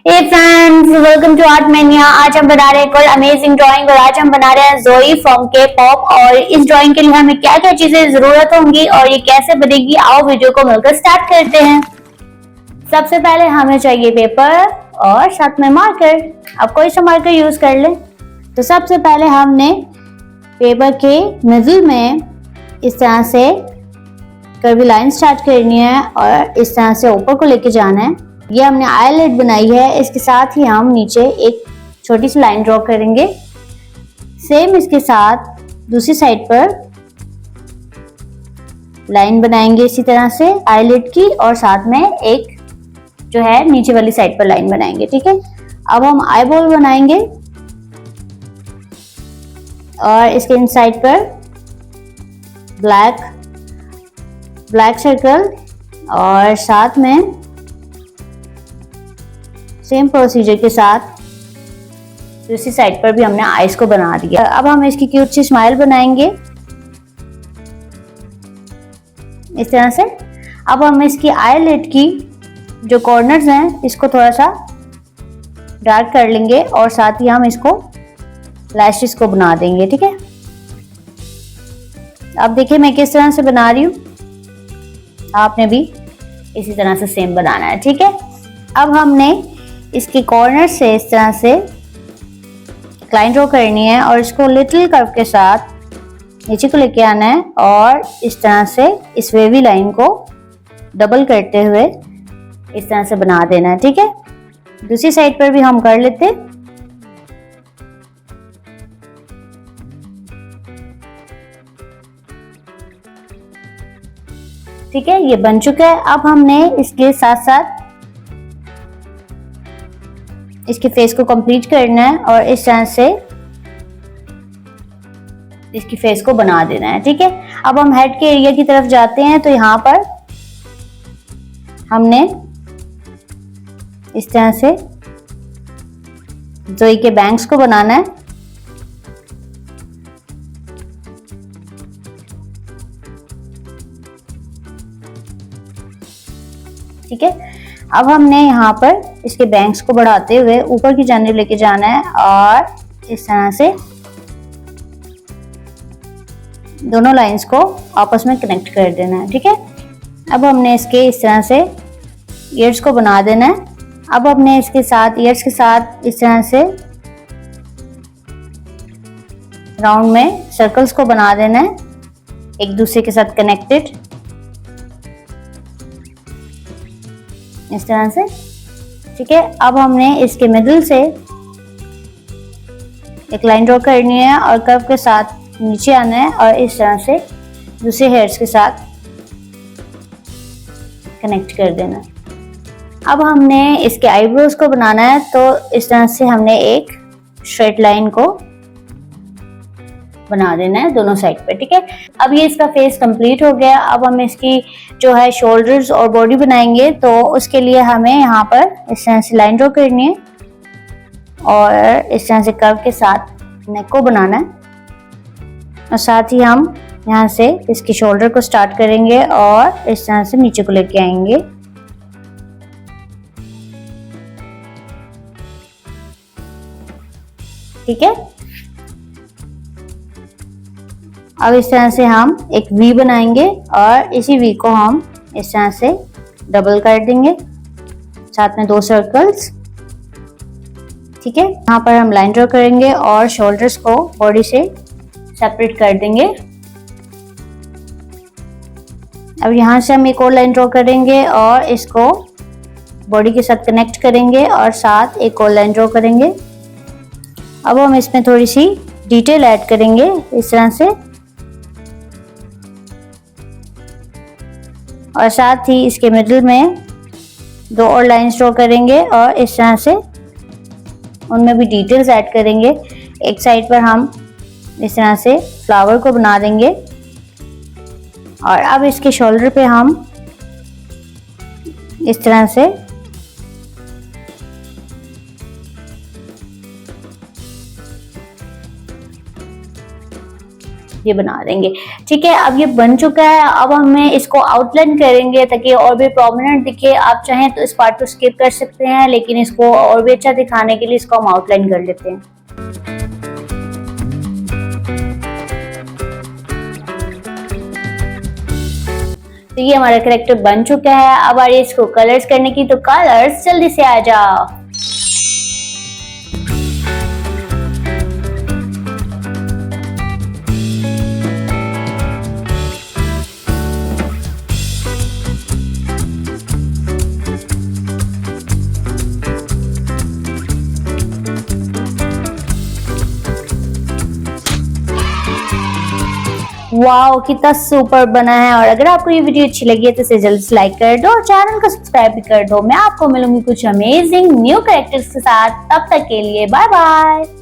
Hey friends, welcome to art mania. आज हम बना रहे हैं कोई अमेजिंग ड्राइंग और आज हम बना रहे हैं जोई फ्रॉम के पॉप। और इस ड्राइंग के लिए हमें क्या क्या चीजें जरूरत होंगी और ये कैसे बनेगी, आओ वीडियो को मिलकर स्टार्ट करते हैं। सबसे पहले हमें चाहिए पेपर और साथ में मार्कर। आप कोई सा मार्कर यूज कर लें। तो सबसे पहले हमने पेपर के मिडिल में इस तरह से कर्वी लाइन स्टार्ट करनी है और इस तरह से ऊपर को लेके जाना है। ये हमने आईलेट बनाई है, इसके साथ ही हम नीचे एक छोटी सी लाइन ड्रॉ करेंगे। सेम इसके साथ दूसरी साइड पर लाइन बनाएंगे इसी तरह से आईलेट की, और साथ में एक जो है नीचे वाली साइड पर लाइन बनाएंगे। ठीक है, अब हम आई बॉल बनाएंगे और इसके इन साइड पर ब्लैक सर्कल और साथ में सेम प्रोसीजर के साथ दूसरी साइड पर भी हमने आईज को बना दिया। अब हम इसकी क्यूट सी स्माइल बनाएंगे इस तरह से। अब हम इसकी आईलिड की जो कॉर्नर्स हैं इसको थोड़ा सा डार्क कर लेंगे और साथ ही हम इसको लैशेस को बना देंगे। ठीक है, अब देखिए मैं किस तरह से बना रही हूँ, आपने भी इसी तरह से सेम बनाना है। ठीक है, अब हमने इसके कॉर्नर से इस तरह से लाइन ड्रॉ करनी है और इसको लिटिल कर्व के साथ नीचे को लेके आना है और इस तरह से इस वेवी लाइन को डबल करते हुए इस तरह से बना देना है। ठीक है, दूसरी साइड पर भी हम कर लेते हैं। ठीक है, ये बन चुका है। अब हमने इसके साथ साथ इसके फेस को कंप्लीट करना है और इस तरह से इसकी फेस को बना देना है। ठीक है, अब हम हेड के एरिया की तरफ जाते हैं। तो यहाँ पर हमने इस तरह से जोई के बैंग्स को बनाना है। ठीक है, अब हमने यहाँ पर इसके बैंग्स को बढ़ाते हुए ऊपर की जानिब लेके जाना है और इस तरह से दोनों लाइंस को आपस में कनेक्ट कर देना है। ठीक है, अब हमने इसके इस तरह से ईयर्स को बना देना है। अब हमने इसके साथ ईयर्स के साथ इस तरह से राउंड में सर्कल्स को बना देना है एक दूसरे के साथ कनेक्टेड इस तरह से। ठीक है, अब हमने इसके मिडिल से एक लाइन ड्रॉ करनी है और कर्व के साथ नीचे आना है और इस तरह से दूसरे हेयर्स के साथ कनेक्ट कर देना है। अब हमने इसके आईब्रोज को बनाना है, तो इस तरह से हमने एक स्ट्रेट लाइन को बना देना है दोनों साइड पे। ठीक है, अब ये इसका फेस कंप्लीट हो गया। अब हम इसकी जो है शोल्डर्स और बॉडी बनाएंगे, तो उसके लिए हमें यहाँ पर इस तरह से लाइन ड्रॉ करनी है और इस तरह से कर्व के साथ नेक को बनाना है और साथ ही हम यहाँ से इसकी शोल्डर को स्टार्ट करेंगे और इस तरह से नीचे को लेके आएंगे। ठीक है, अब इस तरह से हम एक वी बनाएंगे और इसी वी को हम इस तरह से डबल कर देंगे, साथ में दो सर्कल्स। ठीक है, यहाँ पर हम लाइन ड्रॉ करेंगे और शोल्डर्स को बॉडी से सेपरेट कर देंगे। अब यहाँ से हम एक और लाइन ड्रॉ करेंगे और इसको बॉडी के साथ कनेक्ट करेंगे और साथ एक और लाइन ड्रॉ करेंगे। अब हम इसमें थोड़ी सी डिटेल ऐड करेंगे इस तरह से और साथ ही इसके मिडिल में दो और लाइंस ड्रॉ करेंगे और इस तरह से उनमें भी डिटेल्स ऐड करेंगे। एक साइड पर हम इस तरह से फ्लावर को बना देंगे और अब इसके शोल्डर पे हम इस तरह से ये बना देंगे। ठीक है, अब ये बन चुका है। अब हमें इसको आउटलाइन करेंगे ताकि और भी प्रोमिनेंट दिखे। आप चाहें तो इस पार्ट को स्किप कर सकते हैं, लेकिन इसको और भी अच्छा दिखाने के लिए इसको हम आउटलाइन कर लेते हैं। तो ये हमारा कैरेक्टर बन चुका है। अब आ रही है इसको कलर्स करने की, तो कलर्स जल्दी से आ जाओ। वाओ, कितना सुपर बना है। और अगर आपको ये वीडियो अच्छी लगी है तो इसे जल्दी से लाइक कर दो और चैनल को सब्सक्राइब भी कर दो। मैं आपको मिलूंगी कुछ अमेजिंग न्यू कैरेक्टर्स के साथ। तब तक के लिए बाय बाय।